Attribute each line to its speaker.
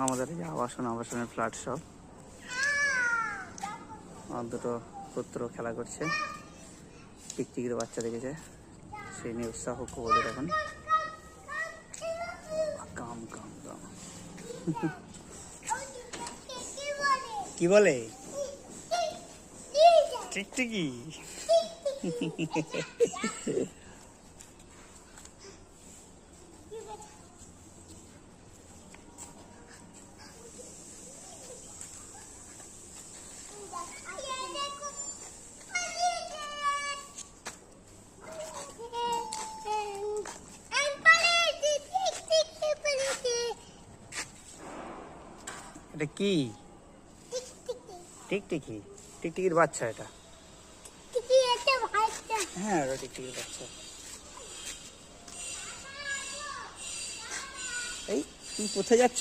Speaker 1: আমাদের এই যে আবাসনের ফ্ল্যাট সব। আমার দুটো পুত্র খেলা করছে, টিকটিকির বাচ্চা দেখেছে, সেই নিয়ে উৎসাহ খুব ওদের এখন। কাম কাম কাম কি বলে টিকটিকি? এটা কি? টিকটিকি? টিকটিকির বাচ্চা এটা? হ্যাঁ, ওটা টিকটিকির বাচ্চা। এই তুমি কোথায় যাচ্ছ?